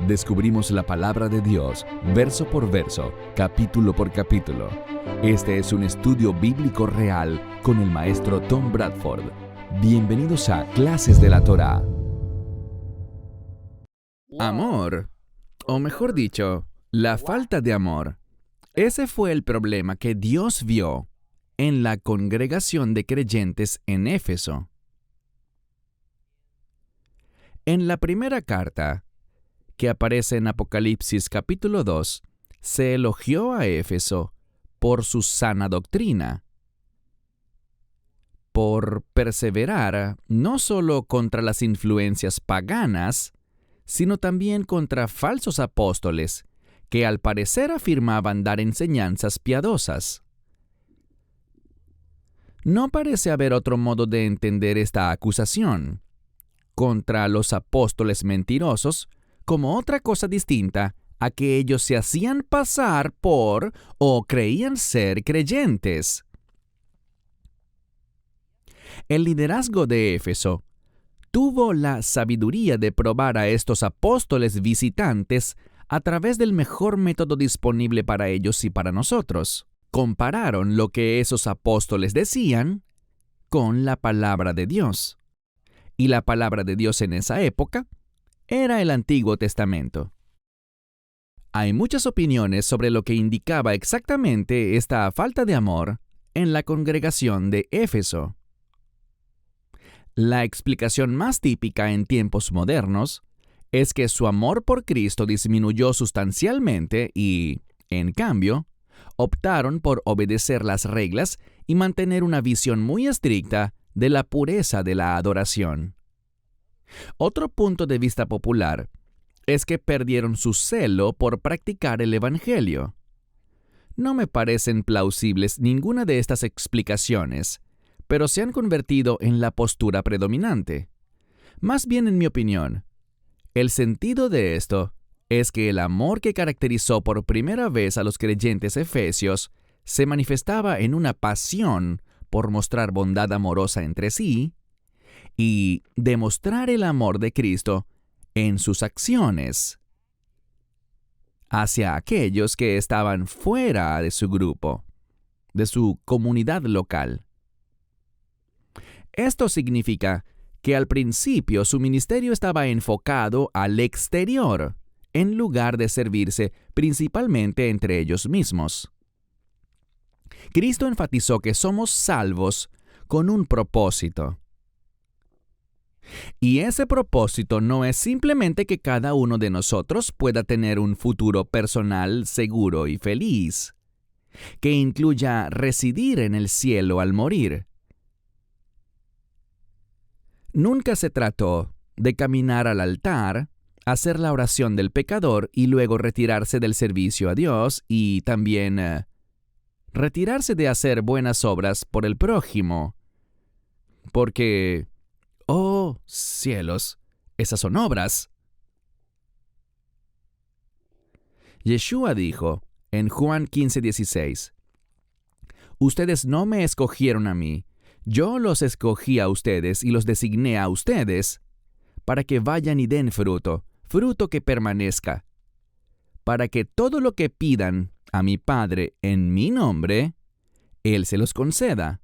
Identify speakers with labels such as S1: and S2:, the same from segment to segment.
S1: descubrimos la palabra de Dios, verso por verso, capítulo por capítulo. Este es un estudio bíblico real con el maestro Tom Bradford. Bienvenidos a Clases de la Torá. Amor, o mejor dicho, la falta de amor. Ese fue el problema que Dios vio en la congregación de creyentes en Éfeso. En la primera carta, que aparece en Apocalipsis capítulo 2, se elogió a Éfeso por su sana doctrina, por perseverar no solo contra las influencias paganas, sino también contra falsos apóstoles que al parecer afirmaban dar enseñanzas piadosas. No parece haber otro modo de entender esta acusación contra los apóstoles mentirosos como otra cosa distinta a que ellos se hacían pasar por o creían ser creyentes. El liderazgo de Éfeso tuvo la sabiduría de probar a estos apóstoles visitantes a través del mejor método disponible para ellos y para nosotros. Compararon lo que esos apóstoles decían con la palabra de Dios. Y la palabra de Dios en esa época era el Antiguo Testamento. Hay muchas opiniones sobre lo que indicaba exactamente esta falta de amor en la congregación de Éfeso. La explicación más típica en tiempos modernos es que su amor por Cristo disminuyó sustancialmente y, en cambio, optaron por obedecer las reglas y mantener una visión muy estricta de la pureza de la adoración. Otro punto de vista popular es que perdieron su celo por practicar el Evangelio. No me parecen plausibles ninguna de estas explicaciones, pero se han convertido en la postura predominante. Más bien, en mi opinión, el sentido de esto es que el amor que caracterizó por primera vez a los creyentes efesios se manifestaba en una pasión por mostrar bondad amorosa entre sí y demostrar el amor de Cristo en sus acciones hacia aquellos que estaban fuera de su grupo, de su comunidad local. Esto significa que al principio su ministerio estaba enfocado al exterior, en lugar de servirse principalmente entre ellos mismos. Cristo enfatizó que somos salvos con un propósito. Y ese propósito no es simplemente que cada uno de nosotros pueda tener un futuro personal seguro y feliz, que incluya residir en el cielo al morir. Nunca se trató de caminar al altar, hacer la oración del pecador y luego retirarse del servicio a Dios y también retirarse de hacer buenas obras por el prójimo. Porque, oh cielos, esas son obras. Yeshua dijo en Juan 15:16, «Ustedes no me escogieron a mí, yo los escogí a ustedes y los designé a ustedes para que vayan y den fruto, fruto que permanezca, para que todo lo que pidan a mi Padre en mi nombre, Él se los conceda».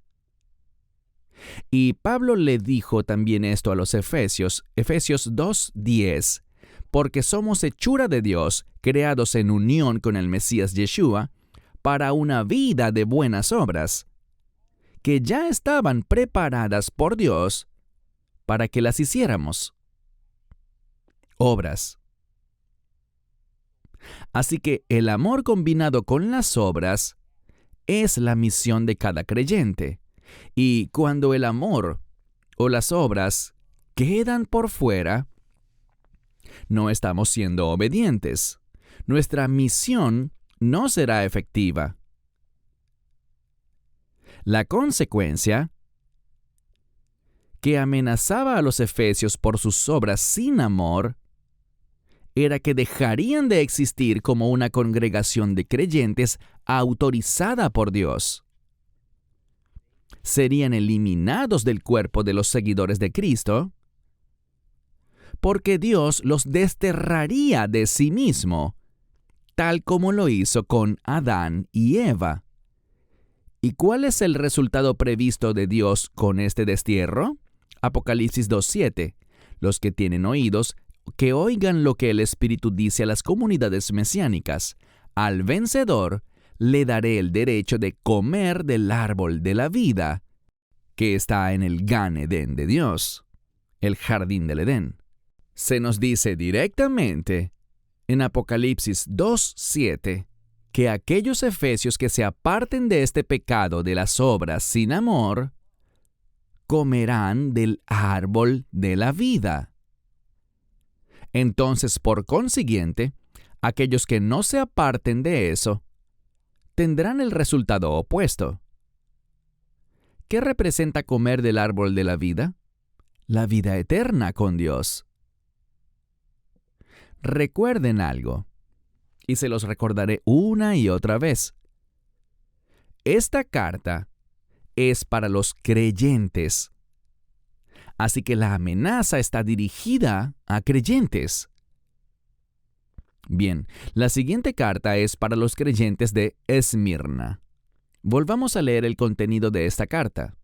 S1: Y Pablo le dijo también esto a los Efesios, Efesios 2:10, «Porque somos hechura de Dios, creados en unión con el Mesías Yeshua, para una vida de buenas obras, que ya estaban preparadas por Dios para que las hiciéramos». Obras. Así que el amor combinado con las obras es la misión de cada creyente. Y cuando el amor o las obras quedan por fuera, no estamos siendo obedientes. Nuestra misión no será efectiva. La consecuencia, que amenazaba a los efesios por sus obras sin amor, era que dejarían de existir como una congregación de creyentes autorizada por Dios. Serían eliminados del cuerpo de los seguidores de Cristo, porque Dios los desterraría de sí mismo, tal como lo hizo con Adán y Eva. ¿Y cuál es el resultado previsto de Dios con este destierro? Apocalipsis 2:7. Los que tienen oídos, que oigan lo que el Espíritu dice a las comunidades mesiánicas. Al vencedor le daré el derecho de comer del árbol de la vida, que está en el Gan Edén de Dios, el jardín del Edén. Se nos dice directamente en Apocalipsis 2:7 que aquellos efesios que se aparten de este pecado de las obras sin amor, comerán del árbol de la vida. Entonces, por consiguiente, aquellos que no se aparten de eso, tendrán el resultado opuesto. ¿Qué representa comer del árbol de la vida? La vida eterna con Dios. Recuerden algo, y se los recordaré una y otra vez. Esta carta es para los creyentes. Así que la amenaza está dirigida a creyentes. Bien, la siguiente carta es para los creyentes de Esmirna. Volvamos a leer el contenido de esta carta.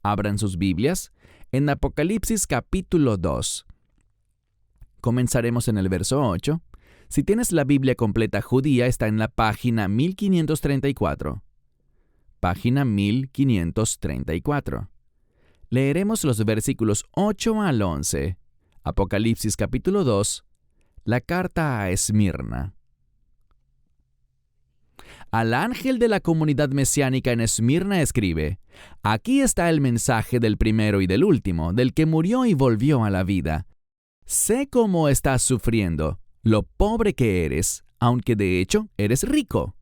S1: Abran sus Biblias en Apocalipsis capítulo 2. Comenzaremos en el verso 8. Si tienes la Biblia completa judía, está en la página 1534. Página 1534. Leeremos los versículos 8 al 11. Apocalipsis capítulo 2. La carta a Esmirna. Al ángel de la comunidad mesiánica en Esmirna escribe: Aquí está el mensaje del primero y del último, del que murió y volvió a la vida. Sé cómo estás sufriendo, lo pobre que eres, aunque de hecho eres rico.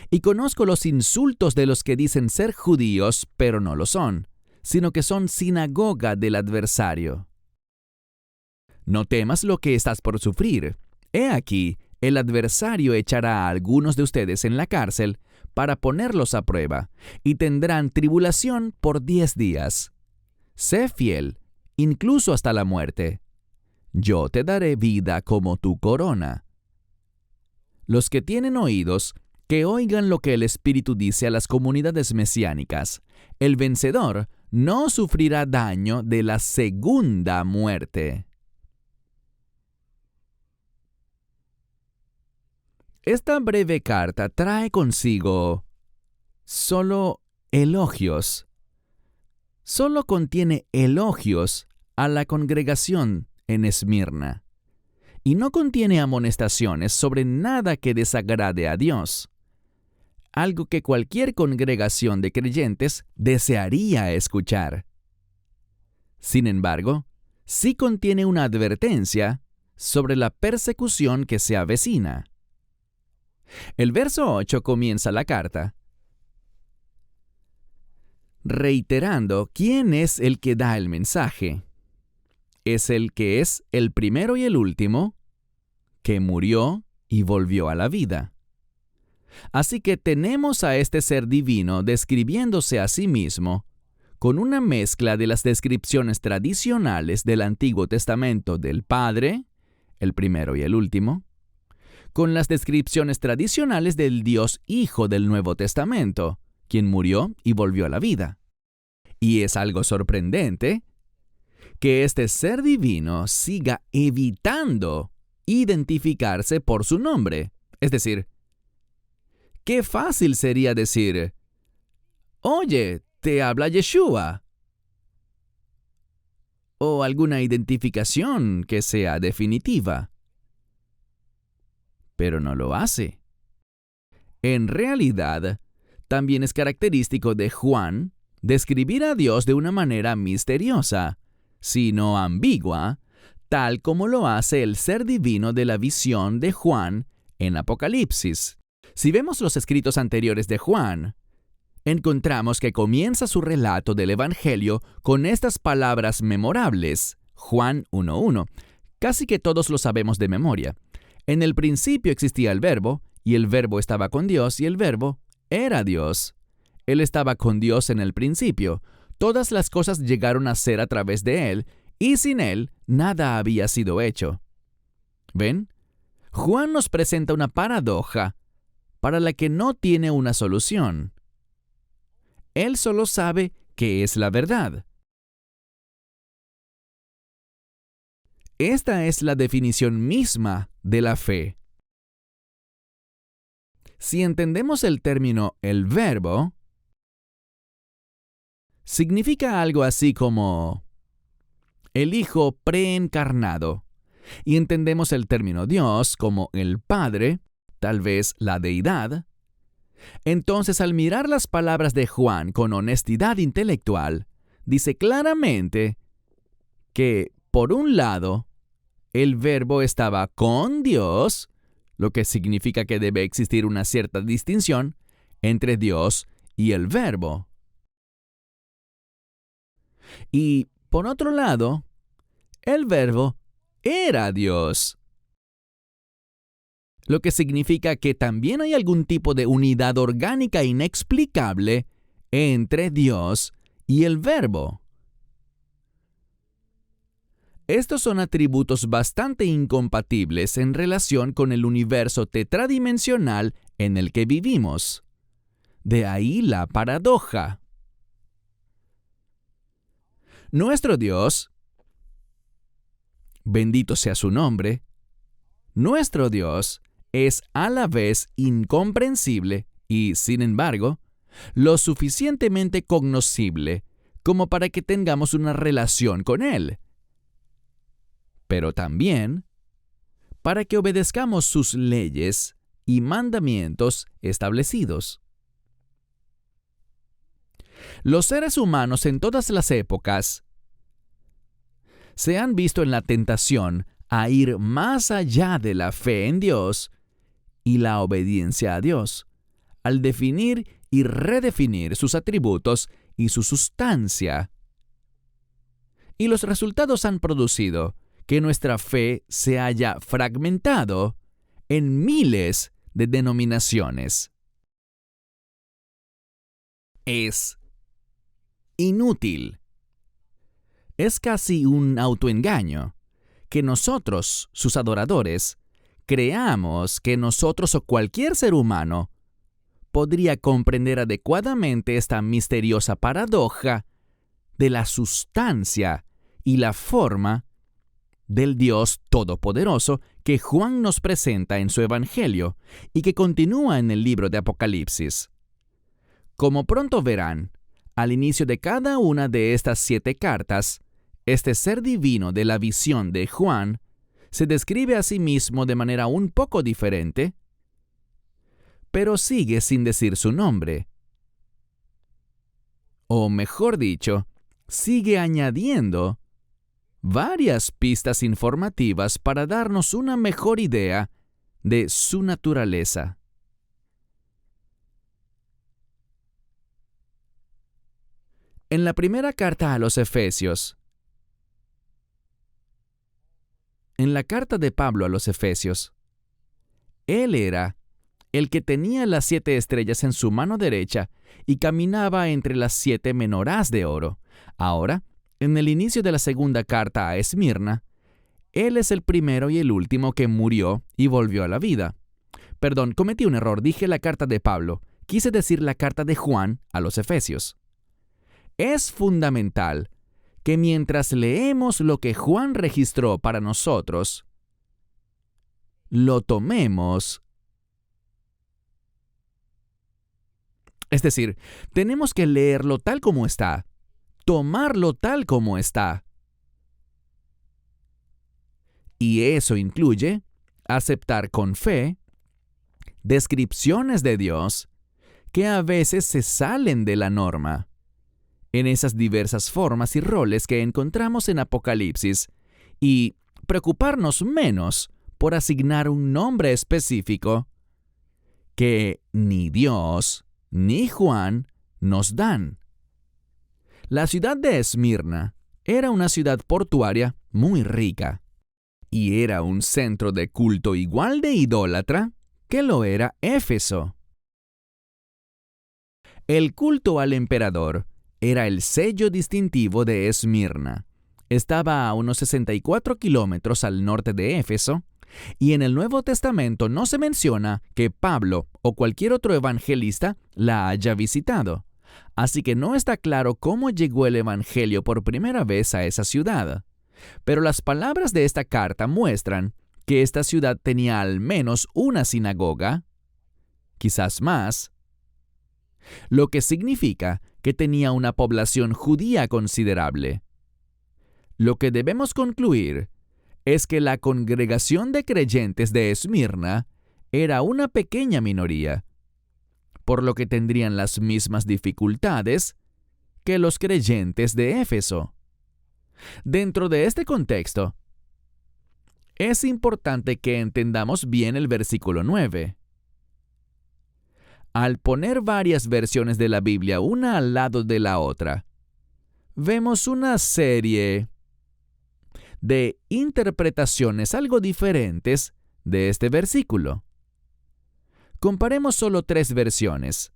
S1: Y conozco los insultos de los que dicen ser judíos, pero no lo son, sino que son sinagoga del adversario. No temas lo que estás por sufrir. He aquí, el adversario echará a algunos de ustedes en la cárcel para ponerlos a prueba, y tendrán tribulación por 10 días. Sé fiel, incluso hasta la muerte. Yo te daré vida como tu corona. Los que tienen oídos, que oigan lo que el Espíritu dice a las comunidades mesiánicas. El vencedor no sufrirá daño de la segunda muerte. Esta breve carta trae consigo solo elogios. Solo contiene elogios a la congregación en Esmirna, y no contiene amonestaciones sobre nada que desagrade a Dios, algo que cualquier congregación de creyentes desearía escuchar. Sin embargo, sí contiene una advertencia sobre la persecución que se avecina. El verso 8 comienza la carta reiterando quién es el que da el mensaje. Es el que es el primero y el último, que murió y volvió a la vida. Así que tenemos a este ser divino describiéndose a sí mismo con una mezcla de las descripciones tradicionales del Antiguo Testamento del Padre, el primero y el último, con las descripciones tradicionales del Dios Hijo del Nuevo Testamento, quien murió y volvió a la vida. Y es algo sorprendente que este ser divino siga evitando identificarse por su nombre. Es decir, qué fácil sería decir: «Oye, te habla Yeshua», o alguna identificación que sea definitiva. Pero no lo hace. En realidad, también es característico de Juan describir a Dios de una manera misteriosa, sino ambigua, tal como lo hace el ser divino de la visión de Juan en Apocalipsis. Si vemos los escritos anteriores de Juan, encontramos que comienza su relato del Evangelio con estas palabras memorables. Juan 1:1. Casi que todos lo sabemos de memoria. En el principio existía el Verbo, y el Verbo estaba con Dios, y el Verbo era Dios. Él estaba con Dios en el principio. Todas las cosas llegaron a ser a través de Él, y sin Él nada había sido hecho. ¿Ven? Juan nos presenta una paradoja para la que no tiene una solución. Él solo sabe qué es la verdad. Esta es la definición misma de la fe. Si entendemos el término el verbo, significa algo así como el Hijo preencarnado, y entendemos el término Dios como el Padre, tal vez la deidad, entonces al mirar las palabras de Juan con honestidad intelectual, dice claramente que, por un lado, el verbo estaba con Dios, lo que significa que debe existir una cierta distinción entre Dios y el verbo. Y, por otro lado, el verbo era Dios, lo que significa que también hay algún tipo de unidad orgánica inexplicable entre Dios y el verbo. Estos son atributos bastante incompatibles en relación con el universo tetradimensional en el que vivimos. De ahí la paradoja. Nuestro Dios, bendito sea su nombre, nuestro Dios es a la vez incomprensible y, sin embargo, lo suficientemente cognoscible como para que tengamos una relación con Él, pero también para que obedezcamos sus leyes y mandamientos establecidos. Los seres humanos en todas las épocas se han visto en la tentación a ir más allá de la fe en Dios y la obediencia a Dios, al definir y redefinir sus atributos y su sustancia. Y los resultados han producido que nuestra fe se haya fragmentado en miles de denominaciones. Es inútil. Es casi un autoengaño que nosotros, sus adoradores, creamos que nosotros o cualquier ser humano podría comprender adecuadamente esta misteriosa paradoja de la sustancia y la forma del Dios Todopoderoso que Juan nos presenta en su Evangelio y que continúa en el libro de Apocalipsis. Como pronto verán, al inicio de cada una de estas 7 cartas, este ser divino de la visión de Juan se describe a sí mismo de manera un poco diferente, pero sigue sin decir su nombre. O mejor dicho, sigue añadiendo varias pistas informativas para darnos una mejor idea de su naturaleza. En la primera carta a los Efesios, en la carta de Pablo a los Efesios, él era el que tenía las 7 estrellas en su mano derecha y caminaba entre las 7 menorás de oro. Ahora, en el inicio de la segunda carta a Esmirna, él es el primero y el último que murió y volvió a la vida. Perdón, cometí un error, dije la carta de Pablo. Quise decir la carta de Juan a los Efesios. Es fundamental que mientras leemos lo que Juan registró para nosotros, lo tomemos. Es decir, tenemos que leerlo tal como está, tomarlo tal como está. Y eso incluye aceptar con fe descripciones de Dios que a veces se salen de la norma, en esas diversas formas y roles que encontramos en Apocalipsis, y preocuparnos menos por asignar un nombre específico que ni Dios ni Juan nos dan. La ciudad de Esmirna era una ciudad portuaria muy rica, y era un centro de culto igual de idólatra que lo era Éfeso. El culto al emperador era el sello distintivo de Esmirna, estaba a unos 64 kilómetros al norte de Éfeso, y en el Nuevo Testamento no se menciona que Pablo o cualquier otro evangelista la haya visitado. Así que no está claro cómo llegó el Evangelio por primera vez a esa ciudad. Pero las palabras de esta carta muestran que esta ciudad tenía al menos una sinagoga, quizás más, lo que significa que tenía una población judía considerable. Lo que debemos concluir es que la congregación de creyentes de Esmirna era una pequeña minoría, por lo que tendrían las mismas dificultades que los creyentes de Éfeso. Dentro de este contexto, es importante que entendamos bien el versículo 9. Al poner varias versiones de la Biblia una al lado de la otra, vemos una serie de interpretaciones algo diferentes de este versículo. Comparemos solo 3 versiones.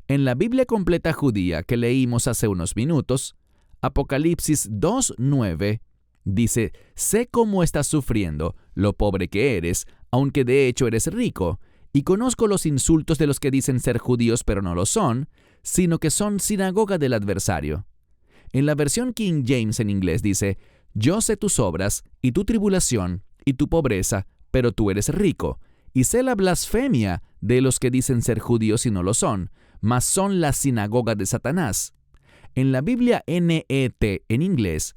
S1: En la Biblia completa judía que leímos hace unos minutos, Apocalipsis 2:9 dice: «Sé cómo estás sufriendo, lo pobre que eres, aunque de hecho eres rico, y conozco los insultos de los que dicen ser judíos pero no lo son, sino que son sinagoga del adversario». En la versión King James en inglés dice: «Yo sé tus obras, y tu tribulación, y tu pobreza, pero tú eres rico, y sé la blasfemia de los que dicen ser judíos y no lo son, mas son la sinagoga de Satanás». En la Biblia NET en inglés: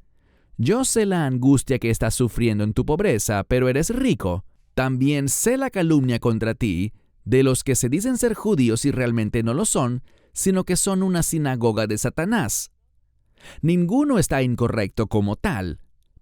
S1: «Yo sé la angustia que estás sufriendo en tu pobreza, pero eres rico. También sé la calumnia contra ti de los que se dicen ser judíos y realmente no lo son, sino que son una sinagoga de Satanás». Ninguno está incorrecto como tal,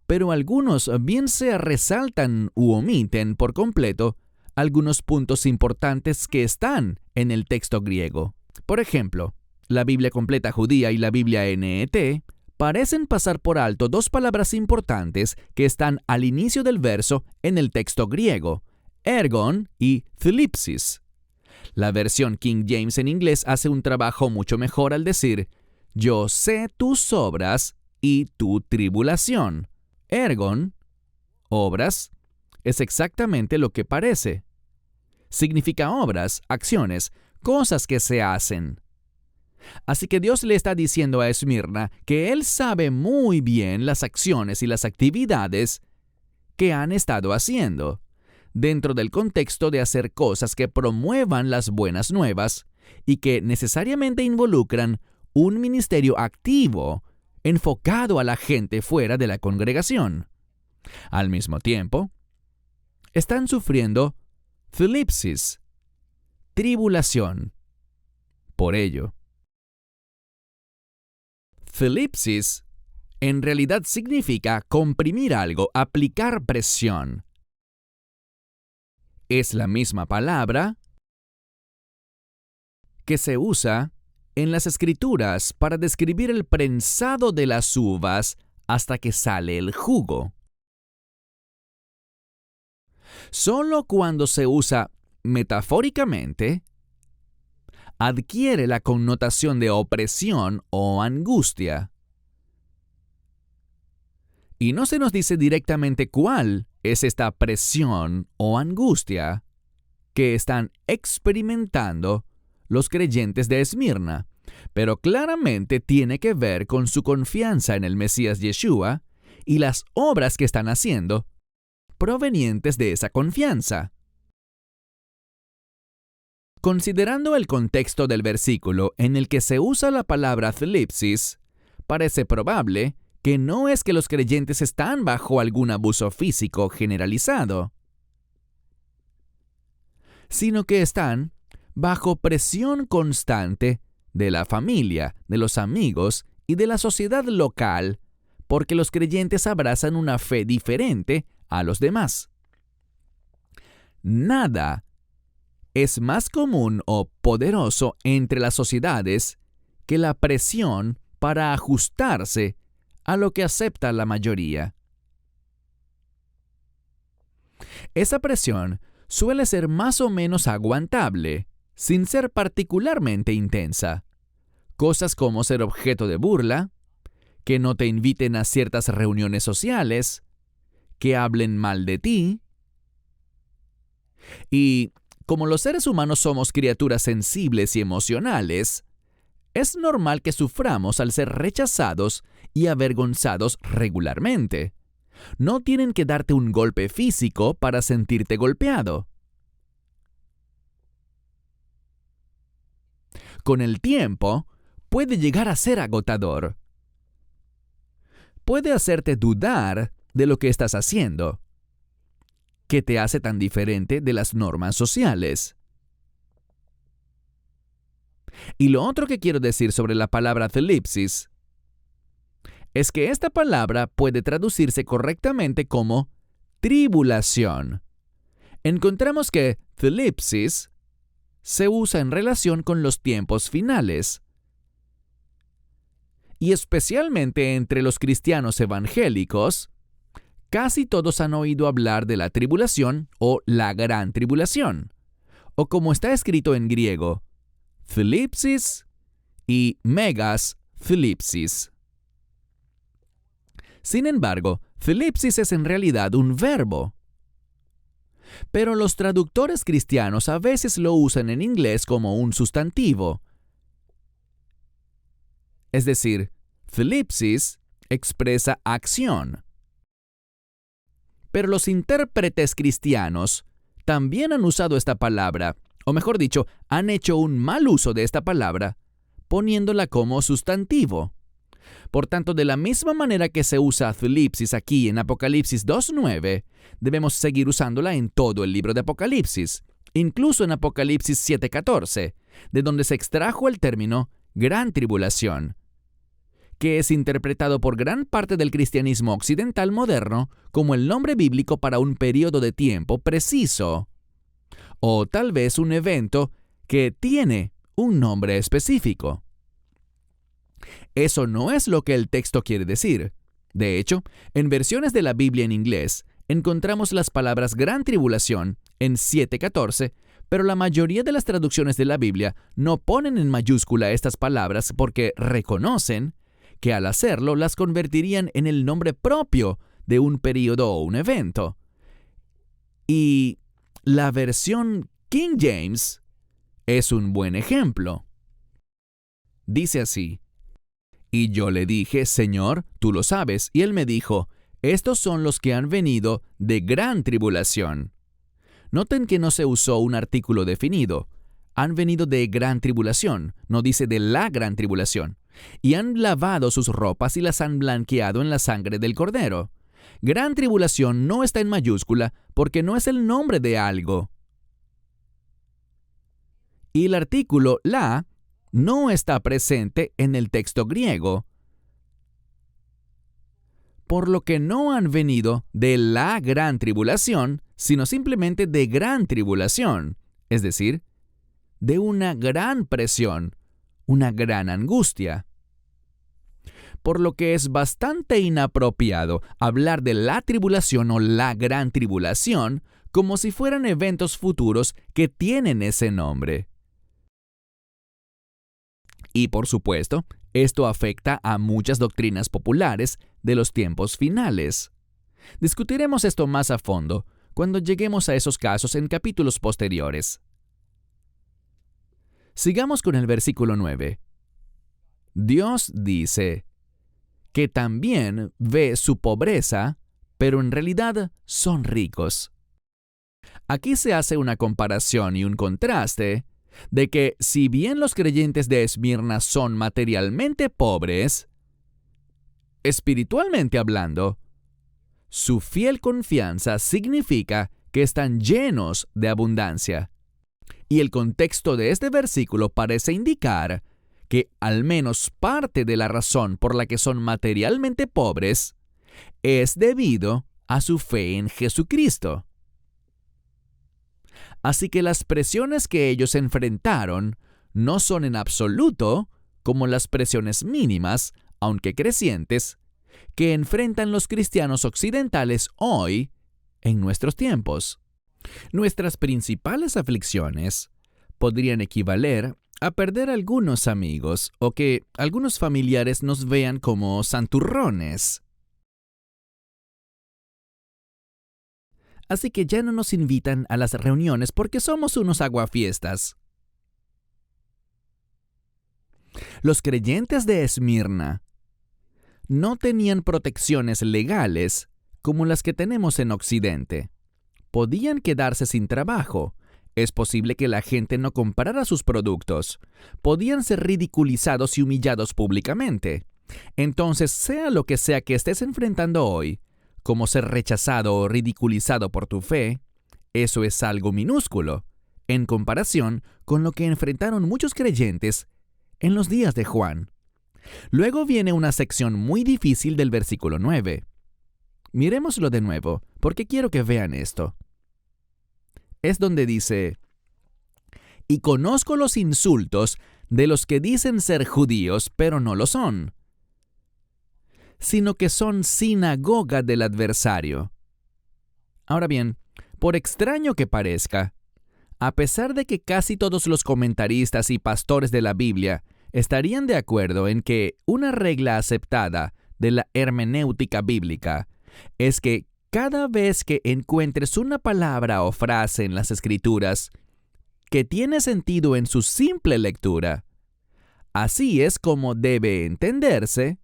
S1: pero algunos bien sea resaltan u omiten por completo algunos puntos importantes que están en el texto griego. Por ejemplo, la Biblia completa judía y la Biblia NET parecen pasar por alto 2 palabras importantes que están al inicio del verso en el texto griego: ergon y thlipsis. La versión King James en inglés hace un trabajo mucho mejor al decir: «Yo sé tus obras y tu tribulación». Ergon, obras, es exactamente lo que parece. Significa obras, acciones, cosas que se hacen. Así que Dios le está diciendo a Esmirna que Él sabe muy bien las acciones y las actividades que han estado haciendo, dentro del contexto de hacer cosas que promuevan las buenas nuevas y que necesariamente involucran un ministerio activo enfocado a la gente fuera de la congregación. Al mismo tiempo, están sufriendo thlipsis, tribulación. Por ello, thlipsis en realidad significa comprimir algo, aplicar presión. Es la misma palabra que se usa en las Escrituras para describir el prensado de las uvas hasta que sale el jugo. Solo cuando se usa metafóricamente, adquiere la connotación de opresión o angustia. Y no se nos dice directamente cuál es esta presión o angustia que están experimentando los creyentes de Esmirna, pero claramente tiene que ver con su confianza en el Mesías Yeshua y las obras que están haciendo provenientes de esa confianza. Considerando el contexto del versículo en el que se usa la palabra thlipsis, parece probable que no es que los creyentes están bajo algún abuso físico generalizado, sino que están bajo presión constante de la familia, de los amigos y de la sociedad local, porque los creyentes abrazan una fe diferente a los demás. Nada es más común o poderoso entre las sociedades que la presión para ajustarse a lo que acepta la mayoría. Esa presión suele ser más o menos aguantable, sin ser particularmente intensa. Cosas como ser objeto de burla, que no te inviten a ciertas reuniones sociales, que hablen mal de ti. Y como los seres humanos somos criaturas sensibles y emocionales, es normal que suframos al ser rechazados y avergonzados regularmente. No tienen que darte un golpe físico para sentirte golpeado. Con el tiempo, puede llegar a ser agotador. Puede hacerte dudar de lo que estás haciendo. ¿Qué te hace tan diferente de las normas sociales? Y lo otro que quiero decir sobre la palabra thlipsis es que esta palabra puede traducirse correctamente como tribulación. Encontramos que thlipsis se usa en relación con los tiempos finales. Y especialmente entre los cristianos evangélicos, casi todos han oído hablar de la tribulación o la gran tribulación, o como está escrito en griego, thlipsis y megas thlipsis. Sin embargo, thlipsis es en realidad un verbo. Pero los traductores cristianos a veces lo usan en inglés como un sustantivo. Es decir, thlipsis expresa acción. Pero los intérpretes cristianos también han usado esta palabra, o mejor dicho, han hecho un mal uso de esta palabra, poniéndola como sustantivo. Por tanto, de la misma manera que se usa thlipsis aquí en Apocalipsis 2:9, debemos seguir usándola en todo el libro de Apocalipsis, incluso en Apocalipsis 7:14, de donde se extrajo el término gran tribulación, que es interpretado por gran parte del cristianismo occidental moderno como el nombre bíblico para un periodo de tiempo preciso, o tal vez un evento que tiene un nombre específico. Eso no es lo que el texto quiere decir. De hecho, en versiones de la Biblia en inglés, encontramos las palabras gran tribulación en 7:14, pero la mayoría de las traducciones de la Biblia no ponen en mayúscula estas palabras porque reconocen que al hacerlo las convertirían en el nombre propio de un periodo o un evento. Y la versión King James es un buen ejemplo. Dice así: Y yo le dije, Señor, tú lo sabes. Y él me dijo, estos son los que han venido de gran tribulación. Noten que no se usó un artículo definido. Han venido de gran tribulación, no dice de la gran tribulación. Y han lavado sus ropas y las han blanqueado en la sangre del Cordero. Gran tribulación no está en mayúscula porque no es el nombre de algo. Y el artículo la no está presente en el texto griego, por lo que no han venido de la gran tribulación, sino simplemente de gran tribulación, es decir, de una gran presión, una gran angustia. Por lo que es bastante inapropiado hablar de la tribulación o la gran tribulación como si fueran eventos futuros que tienen ese nombre. Y por supuesto, esto afecta a muchas doctrinas populares de los tiempos finales. Discutiremos esto más a fondo cuando lleguemos a esos casos en capítulos posteriores. Sigamos con el versículo 9. Dios dice que también ve su pobreza, pero en realidad son ricos. Aquí se hace una comparación y un contraste de que si bien los creyentes de Esmirna son materialmente pobres, espiritualmente hablando, su fiel confianza significa que están llenos de abundancia. Y el contexto de este versículo parece indicar que al menos parte de la razón por la que son materialmente pobres es debido a su fe en Jesucristo. Así que las presiones que ellos enfrentaron no son en absoluto como las presiones mínimas, aunque crecientes, que enfrentan los cristianos occidentales hoy en nuestros tiempos. Nuestras principales aflicciones podrían equivaler a perder algunos amigos o que algunos familiares nos vean como santurrones. Así que ya no nos invitan a las reuniones porque somos unos aguafiestas. Los creyentes de Esmirna no tenían protecciones legales como las que tenemos en Occidente. Podían quedarse sin trabajo. Es posible que la gente no comprara sus productos. Podían ser ridiculizados y humillados públicamente. Entonces, sea lo que sea que estés enfrentando hoy, como ser rechazado o ridiculizado por tu fe, eso es algo minúsculo, en comparación con lo que enfrentaron muchos creyentes en los días de Juan. Luego viene una sección muy difícil del versículo 9. Miremoslo de nuevo, porque quiero que vean esto. Es donde dice: «Y conozco los insultos de los que dicen ser judíos, pero no lo son, sino que son sinagoga del adversario». Ahora bien, por extraño que parezca, a pesar de que casi todos los comentaristas y pastores de la Biblia estarían de acuerdo en que una regla aceptada de la hermenéutica bíblica es que cada vez que encuentres una palabra o frase en las Escrituras que tiene sentido en su simple lectura, así es como debe entenderse,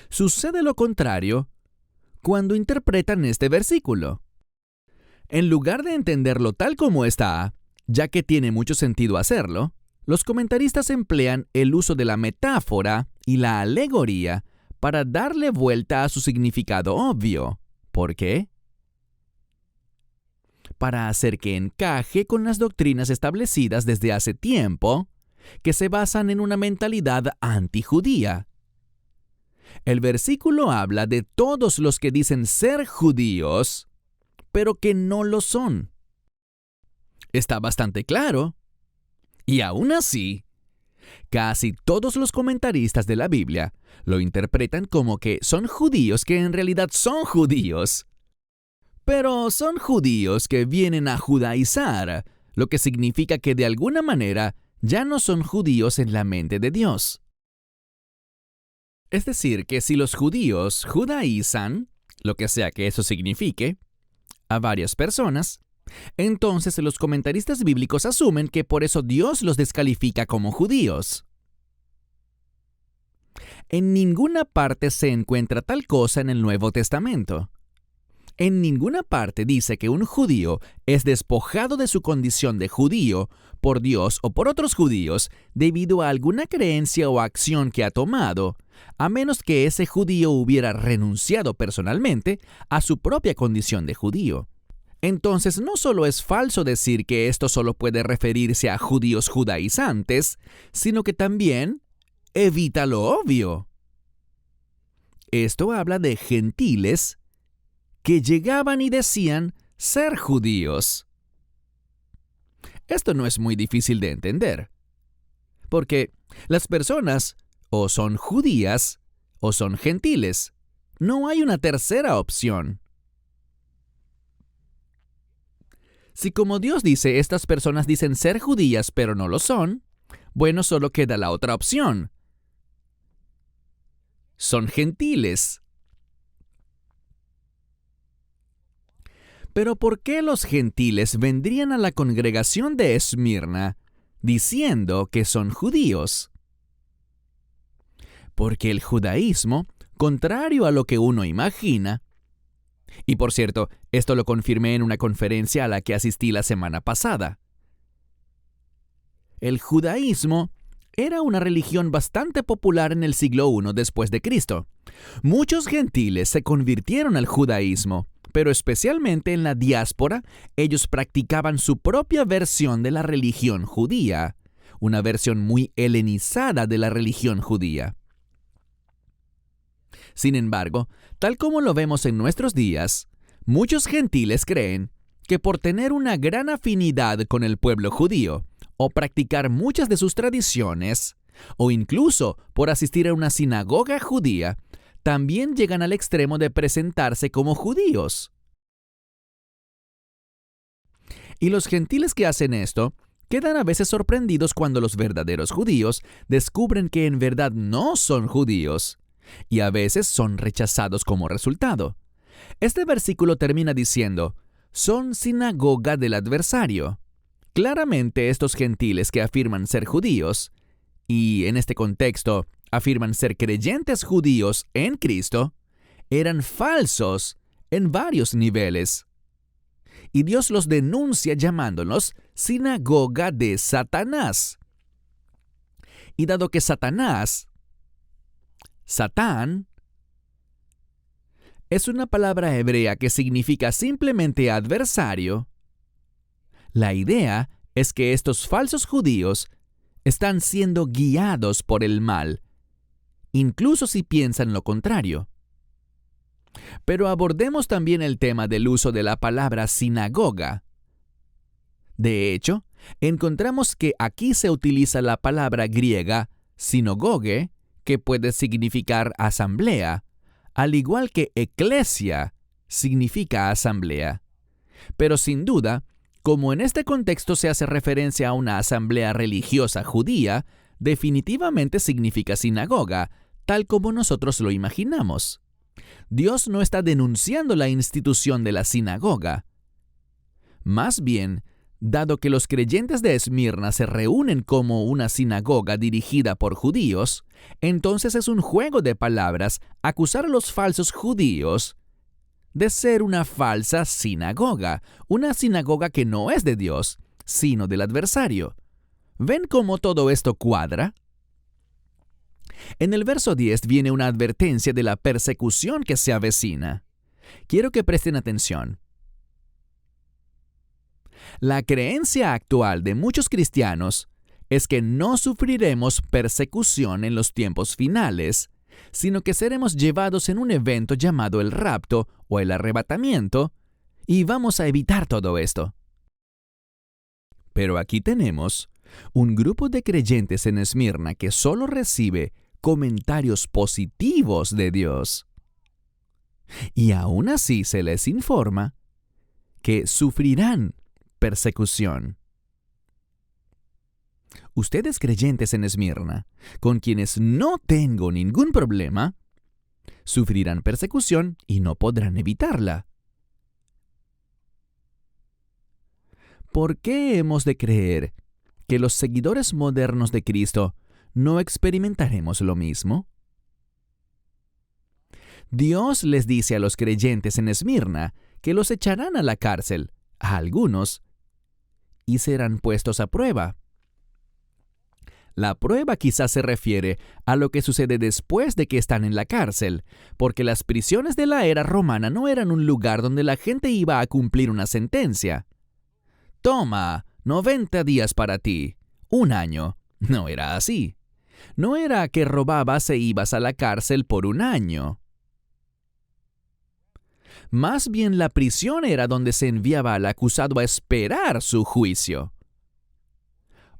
S1: sucede lo contrario cuando interpretan este versículo. En lugar de entenderlo tal como está, ya que tiene mucho sentido hacerlo, los comentaristas emplean el uso de la metáfora y la alegoría para darle vuelta a su significado obvio. ¿Por qué? Para hacer que encaje con las doctrinas establecidas desde hace tiempo, que se basan en una mentalidad antijudía. El versículo habla de todos los que dicen ser judíos, pero que no lo son. Está bastante claro. Y aún así, casi todos los comentaristas de la Biblia lo interpretan como que son judíos que en realidad son judíos. Pero son judíos que vienen a judaizar, lo que significa que de alguna manera ya no son judíos en la mente de Dios. Es decir, que si los judíos judaizan, lo que sea que eso signifique, a varias personas, entonces los comentaristas bíblicos asumen que por eso Dios los descalifica como judíos. En ninguna parte se encuentra tal cosa en el Nuevo Testamento. En ninguna parte dice que un judío es despojado de su condición de judío por Dios o por otros judíos debido a alguna creencia o acción que ha tomado, a menos que ese judío hubiera renunciado personalmente a su propia condición de judío. Entonces, no solo es falso decir que esto solo puede referirse a judíos judaizantes, sino que también evita lo obvio. Esto habla de gentiles que llegaban y decían ser judíos. Esto no es muy difícil de entender, porque las personas o son judías o son gentiles. No hay una tercera opción. Si como Dios dice, estas personas dicen ser judías pero no lo son, bueno, solo queda la otra opción. Son gentiles. Pero ¿por qué los gentiles vendrían a la congregación de Esmirna diciendo que son judíos? Porque el judaísmo, contrario a lo que uno imagina, y por cierto, esto lo confirmé en una conferencia a la que asistí la semana pasada, el judaísmo era una religión bastante popular en el siglo I después de Cristo. Muchos gentiles se convirtieron al judaísmo, pero especialmente en la diáspora, ellos practicaban su propia versión de la religión judía, una versión muy helenizada de la religión judía. Sin embargo, tal como lo vemos en nuestros días, muchos gentiles creen que por tener una gran afinidad con el pueblo judío, o practicar muchas de sus tradiciones, o incluso por asistir a una sinagoga judía, también llegan al extremo de presentarse como judíos. Y los gentiles que hacen esto quedan a veces sorprendidos cuando los verdaderos judíos descubren que en verdad no son judíos, y a veces son rechazados como resultado. Este versículo termina diciendo, son sinagoga del adversario. Claramente estos gentiles que afirman ser judíos, y en este contexto afirman ser creyentes judíos en Cristo, eran falsos en varios niveles. Y Dios los denuncia llamándolos sinagoga de Satanás. Y dado que Satanás, Satán, es una palabra hebrea que significa simplemente adversario, la idea es que estos falsos judíos están siendo guiados por el mal, incluso si piensan lo contrario. Pero abordemos también el tema del uso de la palabra sinagoga. De hecho, encontramos que aquí se utiliza la palabra griega sinagoge, que puede significar asamblea, al igual que eclesia significa asamblea. Pero sin duda, como en este contexto se hace referencia a una asamblea religiosa judía, definitivamente significa sinagoga, tal como nosotros lo imaginamos. Dios no está denunciando la institución de la sinagoga. Más bien, dado que los creyentes de Esmirna se reúnen como una sinagoga dirigida por judíos, entonces es un juego de palabras acusar a los falsos judíos de ser una falsa sinagoga, una sinagoga que no es de Dios, sino del adversario. ¿Ven cómo todo esto cuadra? En el verso 10 viene una advertencia de la persecución que se avecina. Quiero que presten atención. La creencia actual de muchos cristianos es que no sufriremos persecución en los tiempos finales, sino que seremos llevados en un evento llamado el rapto o el arrebatamiento, y vamos a evitar todo esto. Pero aquí tenemos un grupo de creyentes en Esmirna que solo recibe comentarios positivos de Dios. Y aún así se les informa que sufrirán persecución. Ustedes creyentes en Esmirna, con quienes no tengo ningún problema, sufrirán persecución y no podrán evitarla. ¿Por qué hemos de creer que los seguidores modernos de Cristo no experimentaremos lo mismo? Dios les dice a los creyentes en Esmirna que los echarán a la cárcel, a algunos, y serán puestos a prueba. La prueba quizás se refiere a lo que sucede después de que están en la cárcel, porque las prisiones de la era romana no eran un lugar donde la gente iba a cumplir una sentencia. Toma, 90 días para ti, 1 año. No era así. No era que robabas e ibas a la cárcel por 1 año. Más bien la prisión era donde se enviaba al acusado a esperar su juicio.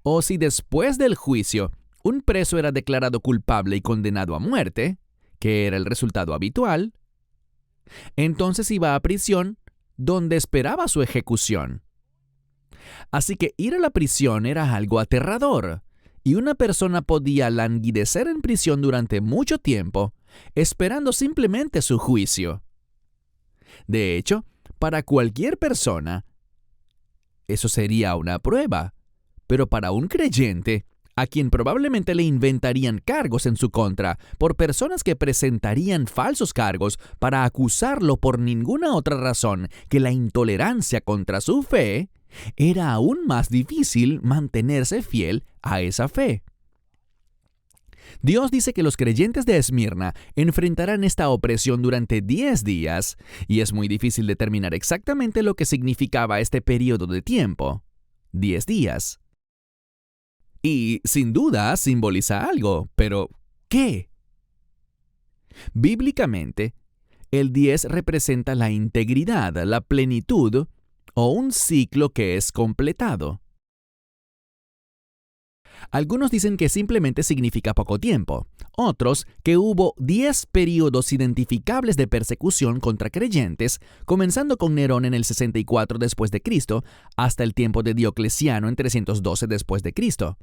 S1: O si después del juicio un preso era declarado culpable y condenado a muerte, que era el resultado habitual, entonces iba a prisión donde esperaba su ejecución. Así que ir a la prisión era algo aterrador, y una persona podía languidecer en prisión durante mucho tiempo, esperando simplemente su juicio. De hecho, para cualquier persona, eso sería una prueba. Pero para un creyente, a quien probablemente le inventarían cargos en su contra por personas que presentarían falsos cargos para acusarlo por ninguna otra razón que la intolerancia contra su fe, era aún más difícil mantenerse fiel a esa fe. Dios dice que los creyentes de Esmirna enfrentarán esta opresión durante 10 días, y es muy difícil determinar exactamente lo que significaba este periodo de tiempo. 10 días. Y sin duda simboliza algo, pero ¿qué? Bíblicamente, el 10 representa la integridad, la plenitud o un ciclo que es completado. Algunos dicen que simplemente significa poco tiempo, otros que hubo 10 periodos identificables de persecución contra creyentes, comenzando con Nerón en el 64 después de Cristo hasta el tiempo de Diocleciano en 312 después de Cristo.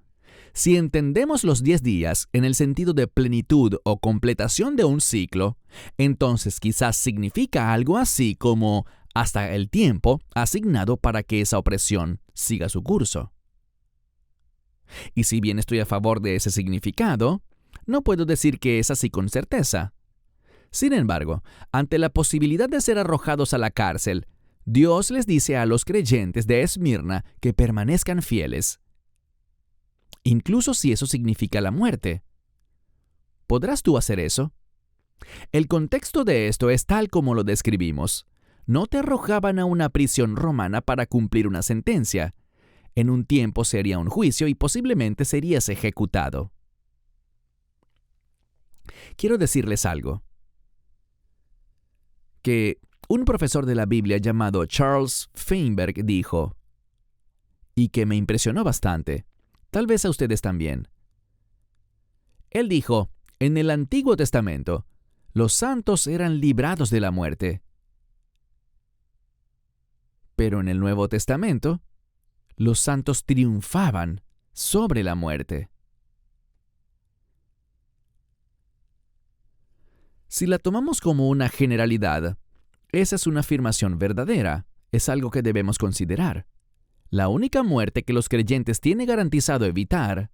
S1: Si entendemos los 10 días en el sentido de plenitud o completación de un ciclo, entonces quizás significa algo así como hasta el tiempo asignado para que esa opresión siga su curso. Y si bien estoy a favor de ese significado, no puedo decir que es así con certeza. Sin embargo, ante la posibilidad de ser arrojados a la cárcel, Dios les dice a los creyentes de Esmirna que permanezcan fieles, incluso si eso significa la muerte. ¿Podrás tú hacer eso? El contexto de esto es tal como lo describimos. No te arrojaban a una prisión romana para cumplir una sentencia. En un tiempo sería un juicio y posiblemente serías ejecutado. Quiero decirles algo. Que un profesor de la Biblia llamado Charles Feinberg dijo, y que me impresionó bastante, tal vez a ustedes también. Él dijo, en el Antiguo Testamento, los santos eran librados de la muerte. Pero en el Nuevo Testamento, los santos triunfaban sobre la muerte. Si la tomamos como una generalidad, esa es una afirmación verdadera, es algo que debemos considerar. La única muerte que los creyentes tienen garantizado evitar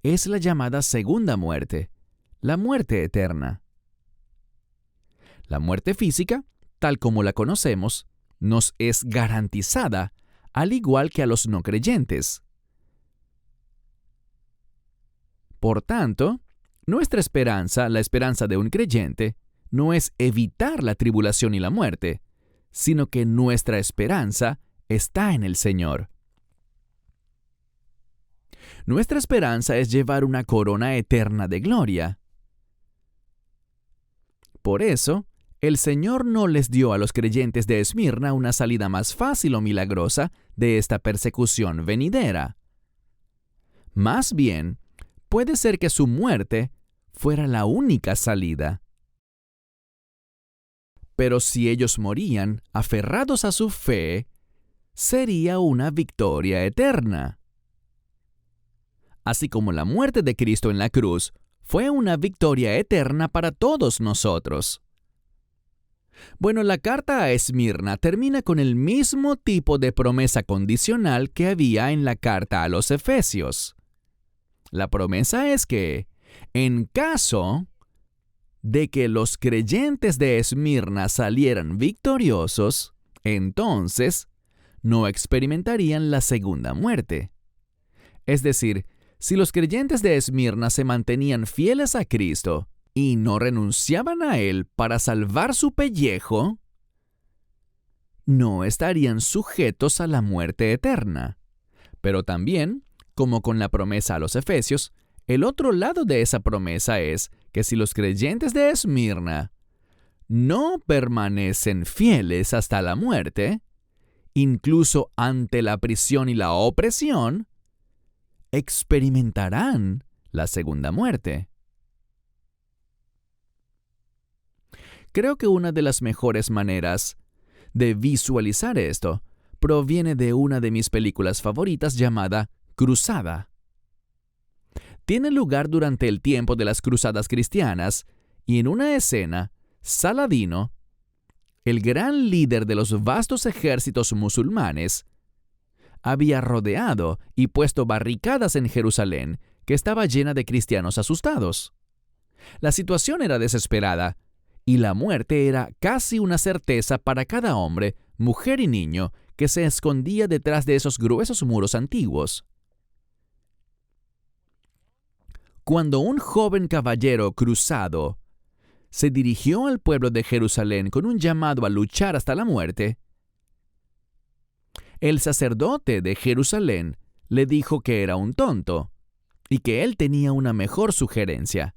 S1: es la llamada segunda muerte, la muerte eterna. La muerte física, tal como la conocemos, nos es garantizada, al igual que a los no creyentes. Por tanto, nuestra esperanza, la esperanza de un creyente, no es evitar la tribulación y la muerte, sino que nuestra esperanza está en el Señor. Nuestra esperanza es llevar una corona eterna de gloria. Por eso, el Señor no les dio a los creyentes de Esmirna una salida más fácil o milagrosa de esta persecución venidera. Más bien, puede ser que su muerte fuera la única salida. Pero si ellos morían aferrados a su fe, sería una victoria eterna. Así como la muerte de Cristo en la cruz fue una victoria eterna para todos nosotros. Bueno, la carta a Esmirna termina con el mismo tipo de promesa condicional que había en la carta a los Efesios. La promesa es que, en caso de que los creyentes de Esmirna salieran victoriosos, entonces no experimentarían la segunda muerte. Es decir, si los creyentes de Esmirna se mantenían fieles a Cristo y no renunciaban a Él para salvar su pellejo, no estarían sujetos a la muerte eterna. Pero también, como con la promesa a los Efesios, el otro lado de esa promesa es que si los creyentes de Esmirna no permanecen fieles hasta la muerte, incluso ante la prisión y la opresión, experimentarán la segunda muerte. Creo que una de las mejores maneras de visualizar esto proviene de una de mis películas favoritas llamada Cruzada. Tiene lugar durante el tiempo de las cruzadas cristianas y en una escena, Saladino, el gran líder de los vastos ejércitos musulmanes, había rodeado y puesto barricadas en Jerusalén que estaba llena de cristianos asustados. La situación era desesperada y la muerte era casi una certeza para cada hombre, mujer y niño que se escondía detrás de esos gruesos muros antiguos. Cuando un joven caballero cruzado se dirigió al pueblo de Jerusalén con un llamado a luchar hasta la muerte, el sacerdote de Jerusalén le dijo que era un tonto y que él tenía una mejor sugerencia.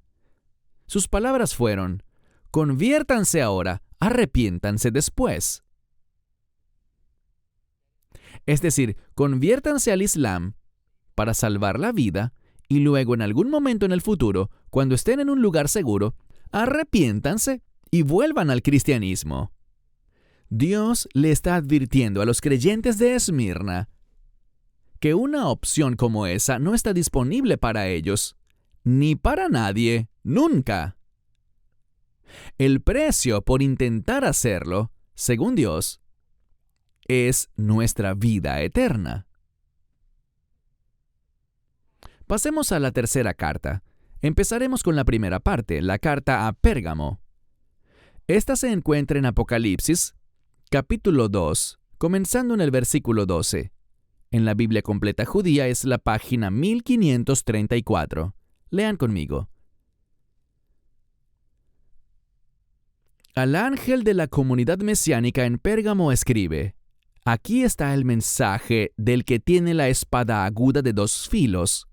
S1: Sus palabras fueron: «Conviértanse ahora, arrepiéntanse después». Es decir, conviértanse al Islam para salvar la vida y luego en algún momento en el futuro, cuando estén en un lugar seguro, arrepiéntanse y vuelvan al cristianismo. Dios le está advirtiendo a los creyentes de Esmirna que una opción como esa no está disponible para ellos, ni para nadie, nunca. El precio por intentar hacerlo, según Dios, es nuestra vida eterna. Pasemos a la tercera carta. Empezaremos con la primera parte, la carta a Pérgamo. Esta se encuentra en Apocalipsis, capítulo 2, comenzando en el versículo 12. En la Biblia completa judía es la página 1534. Lean conmigo. Al ángel de la comunidad mesiánica en Pérgamo escribe: Aquí está el mensaje del que tiene la espada aguda de 2 filos.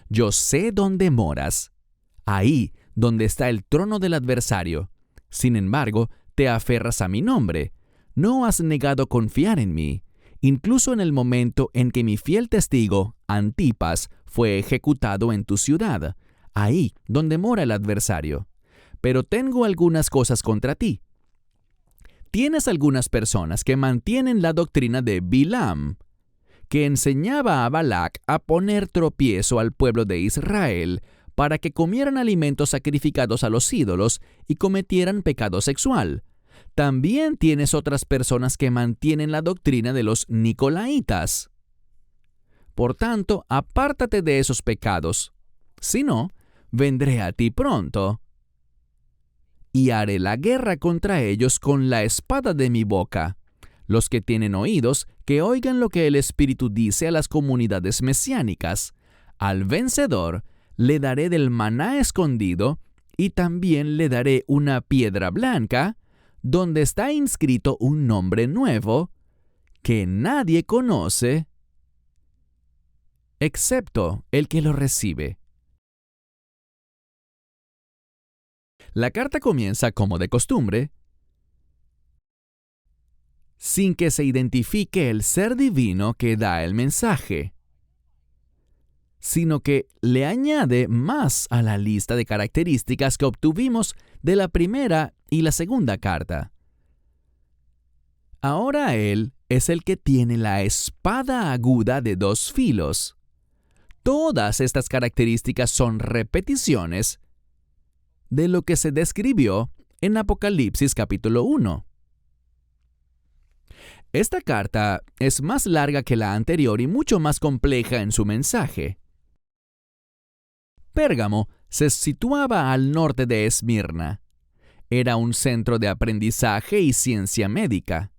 S1: Yo sé dónde moras, ahí donde está el trono del adversario. Sin embargo, te aferras a mi nombre. No has negado confiar en mí, incluso en el momento en que mi fiel testigo, Antipas, fue ejecutado en tu ciudad, ahí donde mora el adversario. Pero tengo algunas cosas contra ti. Tienes algunas personas que mantienen la doctrina de Bilam, que enseñaba a Balac a poner tropiezo al pueblo de Israel para que comieran alimentos sacrificados a los ídolos y cometieran pecado sexual. También tienes otras personas que mantienen la doctrina de los Nicolaitas. Por tanto, apártate de esos pecados. Si no, vendré a ti pronto y haré la guerra contra ellos con la espada de mi boca. Los que tienen oídos, que oigan lo que el Espíritu dice a las comunidades mesiánicas. Al vencedor le daré del maná escondido y también le daré una piedra blanca donde está inscrito un nombre nuevo que nadie conoce excepto el que lo recibe. La carta comienza, como de costumbre, sin que se identifique el ser divino que da el mensaje, sino que le añade más a la lista de características que obtuvimos de la primera y la segunda carta. Ahora él es el que tiene la espada aguda de 2 filos. Todas estas características son repeticiones de lo que se describió en Apocalipsis capítulo 1. Esta carta es más larga que la anterior y mucho más compleja en su mensaje. Pérgamo se situaba al norte de Esmirna. Era un centro de aprendizaje y ciencia médica.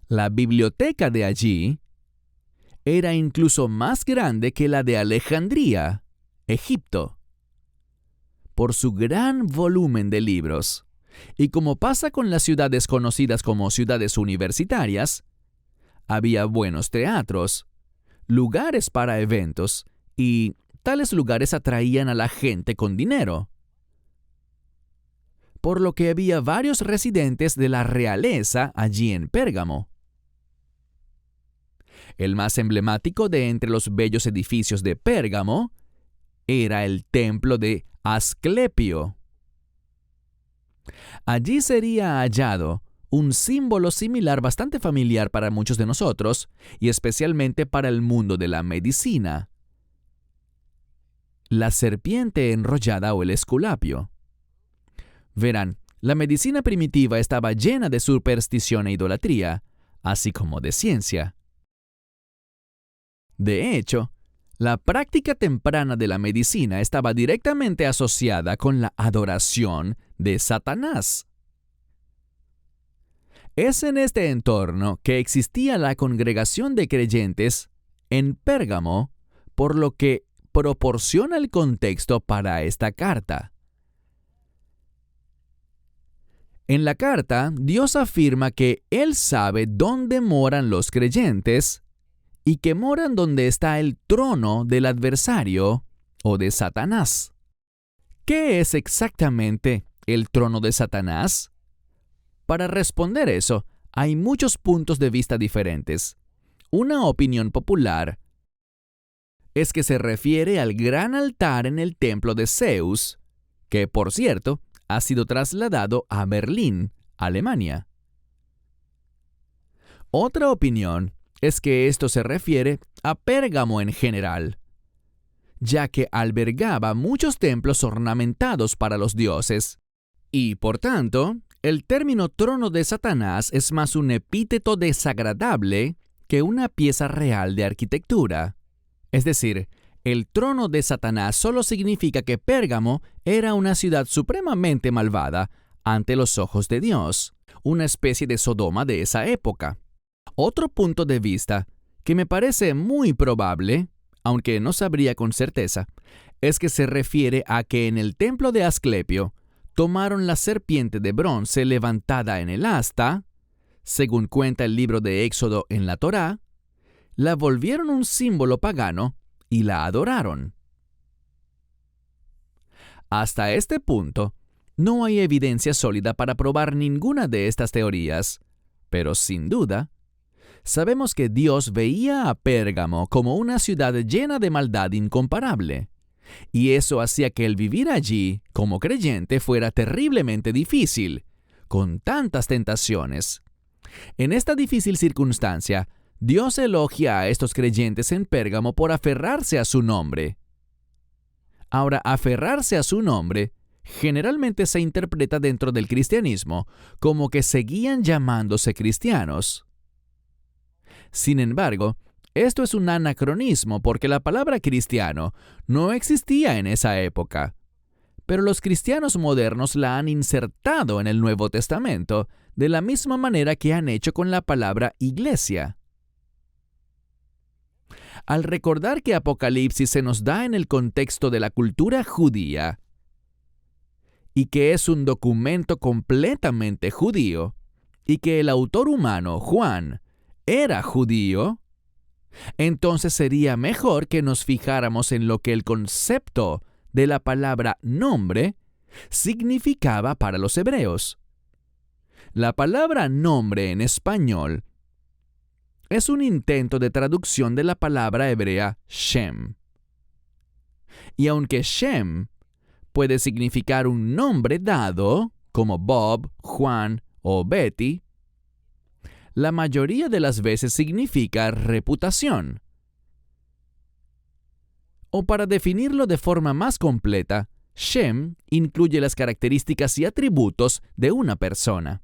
S1: La biblioteca de allí era incluso más grande que la de Alejandría, Egipto, por su gran volumen de libros. Y como pasa con las ciudades conocidas como ciudades universitarias, había buenos teatros, lugares para eventos, y tales lugares atraían a la gente con dinero. Por lo que había varios residentes de la realeza allí en Pérgamo. El más emblemático de entre los bellos edificios de Pérgamo era el templo de Asclepio. Allí sería hallado un símbolo similar bastante familiar para muchos de nosotros y especialmente para el mundo de la medicina: la serpiente enrollada o el esculapio. Verán, la medicina primitiva estaba llena de superstición e idolatría, así como de ciencia. De hecho, la práctica temprana de la medicina estaba directamente asociada con la adoración de Satanás. Es en este entorno que existía la congregación de creyentes en Pérgamo, por lo que proporciona el contexto para esta carta. En la carta, Dios afirma que Él sabe dónde moran los creyentes y que moran donde está el trono del adversario o de Satanás. ¿Qué es exactamente el trono de Satanás? Para responder eso, hay muchos puntos de vista diferentes. Una opinión popular es que se refiere al gran altar en el templo de Zeus, que, por cierto, ha sido trasladado a Berlín, Alemania. Otra opinión es que esto se refiere a Pérgamo en general, ya que albergaba muchos templos ornamentados para los dioses, y por tanto, el término trono de Satanás es más un epíteto desagradable que una pieza real de arquitectura. Es decir, el trono de Satanás solo significa que Pérgamo era una ciudad supremamente malvada ante los ojos de Dios, una especie de Sodoma de esa época. Otro punto de vista que me parece muy probable, aunque no sabría con certeza, es que se refiere a que en el templo de Asclepio tomaron la serpiente de bronce levantada en el asta, según cuenta el libro de Éxodo en la Torá, la volvieron un símbolo pagano y la adoraron. Hasta este punto, no hay evidencia sólida para probar ninguna de estas teorías, pero sin duda, sabemos que Dios veía a Pérgamo como una ciudad llena de maldad incomparable, y eso hacía que el vivir allí, como creyente, fuera terriblemente difícil, con tantas tentaciones. En esta difícil circunstancia, Dios elogia a estos creyentes en Pérgamo por aferrarse a su nombre. Ahora, aferrarse a su nombre generalmente se interpreta dentro del cristianismo como que seguían llamándose cristianos. Sin embargo, esto es un anacronismo porque la palabra cristiano no existía en esa época, pero los cristianos modernos la han insertado en el Nuevo Testamento de la misma manera que han hecho con la palabra iglesia. Al recordar que Apocalipsis se nos da en el contexto de la cultura judía y que es un documento completamente judío y que el autor humano, Juan, era judío, entonces sería mejor que nos fijáramos en lo que el concepto de la palabra nombre significaba para los hebreos. La palabra nombre en español es un intento de traducción de la palabra hebrea Shem. Y aunque Shem puede significar un nombre dado, como Bob, Juan o Betty, la mayoría de las veces significa reputación. O para definirlo de forma más completa, Shem incluye las características y atributos de una persona.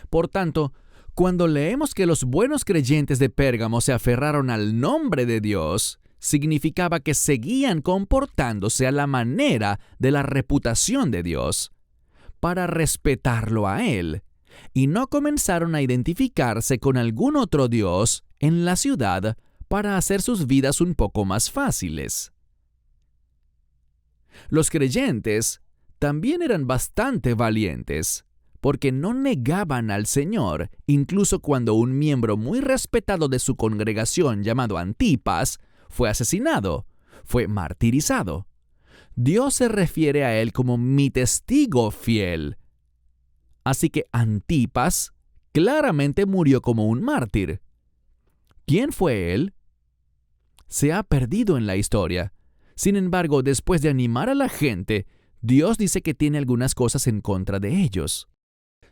S1: Por tanto, cuando leemos que los buenos creyentes de Pérgamo se aferraron al nombre de Dios, significaba que seguían comportándose a la manera de la reputación de Dios, para respetarlo a Él, y no comenzaron a identificarse con algún otro Dios en la ciudad para hacer sus vidas un poco más fáciles. Los creyentes también eran bastante valientes, porque no negaban al Señor, incluso cuando un miembro muy respetado de su congregación llamado Antipas fue asesinado, fue martirizado. Dios se refiere a él como mi testigo fiel. Así que Antipas claramente murió como un mártir. ¿Quién fue él? Se ha perdido en la historia. Sin embargo, después de animar a la gente, Dios dice que tiene algunas cosas en contra de ellos.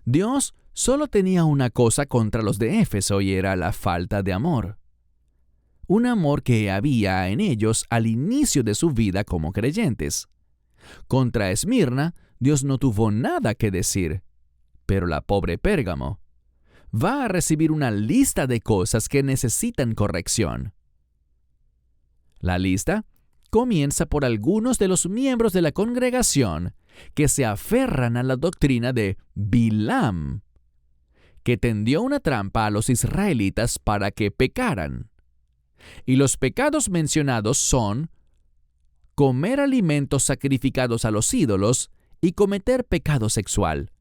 S1: Dios solo tenía una cosa contra los de Éfeso y era la falta de amor. Un amor que había en ellos al inicio de su vida como creyentes. Contra Esmirna, Dios no tuvo nada que decir. Pero la pobre Pérgamo va a recibir una lista de cosas que necesitan corrección. La lista comienza por algunos de los miembros de la congregación que se aferran a la doctrina de Bilam, que tendió una trampa a los israelitas para que pecaran. Y los pecados mencionados son comer alimentos sacrificados a los ídolos y cometer pecado sexual.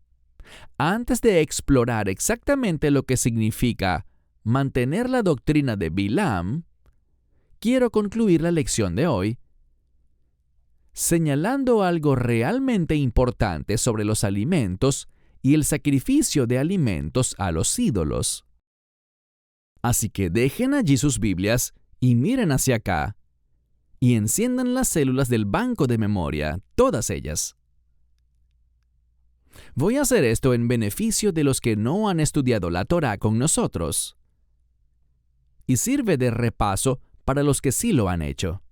S1: Antes de explorar exactamente lo que significa mantener la doctrina de Bilam, quiero concluir la lección de hoy señalando algo realmente importante sobre los alimentos y el sacrificio de alimentos a los ídolos. Así que dejen allí sus Biblias y miren hacia acá y enciendan las células del banco de memoria, todas ellas. Voy a hacer esto en beneficio de los que no han estudiado la Torá con nosotros. Y sirve de repaso para los que sí lo han hecho.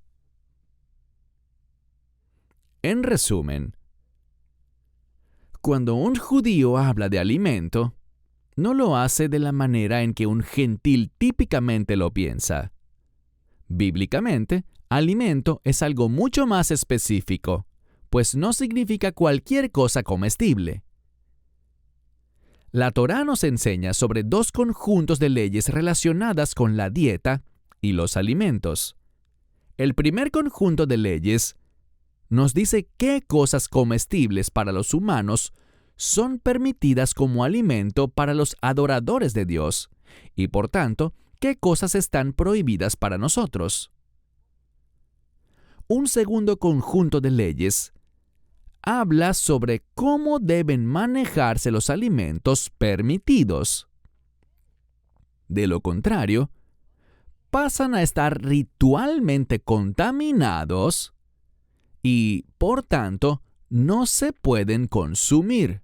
S1: En resumen, cuando un judío habla de alimento, no lo hace de la manera en que un gentil típicamente lo piensa. Bíblicamente, alimento es algo mucho más específico, pues no significa cualquier cosa comestible. La Torá nos enseña sobre dos conjuntos de leyes relacionadas con la dieta y los alimentos. El primer conjunto de leyes nos dice qué cosas comestibles para los humanos son permitidas como alimento para los adoradores de Dios y, por tanto, qué cosas están prohibidas para nosotros. Un segundo conjunto de leyes habla sobre cómo deben manejarse los alimentos permitidos. De lo contrario, pasan a estar ritualmente contaminados y, por tanto, no se pueden consumir.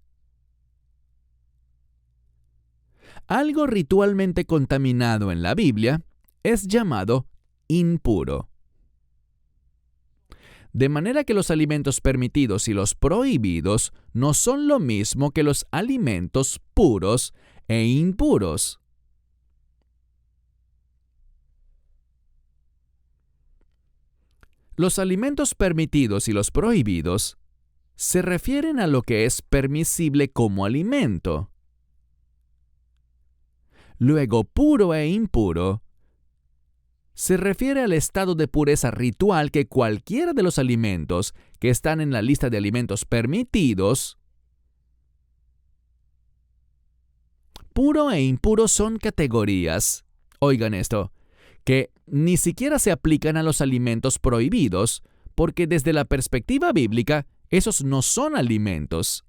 S1: Algo ritualmente contaminado en la Biblia es llamado impuro. De manera que los alimentos permitidos y los prohibidos no son lo mismo que los alimentos puros e impuros. Los alimentos permitidos y los prohibidos se refieren a lo que es permisible como alimento. Luego, puro e impuro se refiere al estado de pureza ritual que cualquiera de los alimentos que están en la lista de alimentos permitidos. Puro e impuro son categorías, oigan esto, que ni siquiera se aplican a los alimentos prohibidos, porque desde la perspectiva bíblica, esos no son alimentos.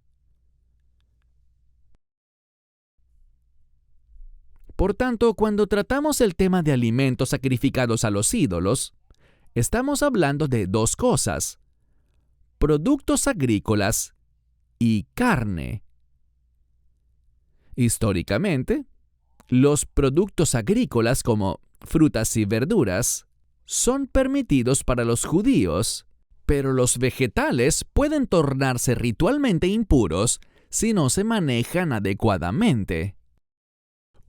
S1: Por tanto, cuando tratamos el tema de alimentos sacrificados a los ídolos, estamos hablando de dos cosas: productos agrícolas y carne. Históricamente, los productos agrícolas como frutas y verduras son permitidos para los judíos, pero los vegetales pueden tornarse ritualmente impuros si no se manejan adecuadamente.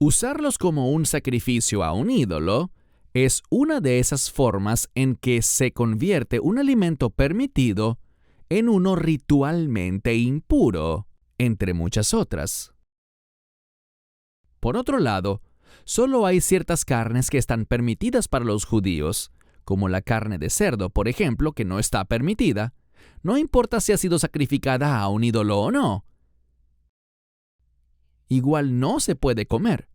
S1: Usarlos como un sacrificio a un ídolo es una de esas formas en que se convierte un alimento permitido en uno ritualmente impuro, entre muchas otras. Por otro lado, solo hay ciertas carnes que están permitidas para los judíos, como la carne de cerdo, por ejemplo, que no está permitida, no importa si ha sido sacrificada a un ídolo o no. Igual no se puede comer.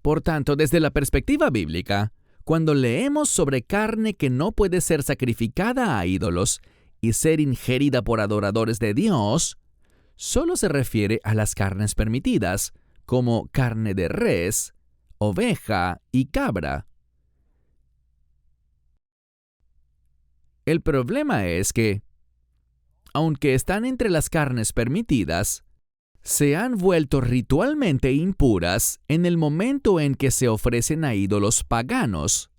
S1: Por tanto, desde la perspectiva bíblica, cuando leemos sobre carne que no puede ser sacrificada a ídolos y ser ingerida por adoradores de Dios, solo se refiere a las carnes permitidas, como carne de res, oveja y cabra. El problema es que, aunque están entre las carnes permitidas, se han vuelto ritualmente impuras en el momento en que se ofrecen a ídolos paganos.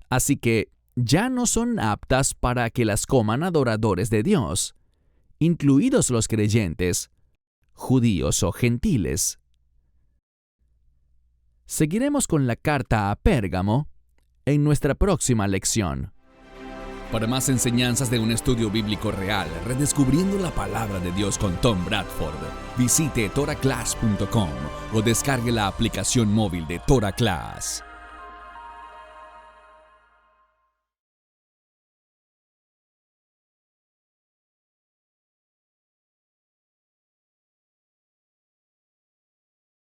S1: Así que ya no son aptas para que las coman adoradores de Dios, incluidos los creyentes, judíos o gentiles. Seguiremos con la carta a Pérgamo en nuestra próxima lección. Para más enseñanzas de un estudio bíblico real, redescubriendo la palabra de Dios con Tom Bradford, visite toraclass.com o descargue la aplicación móvil de Torah Class.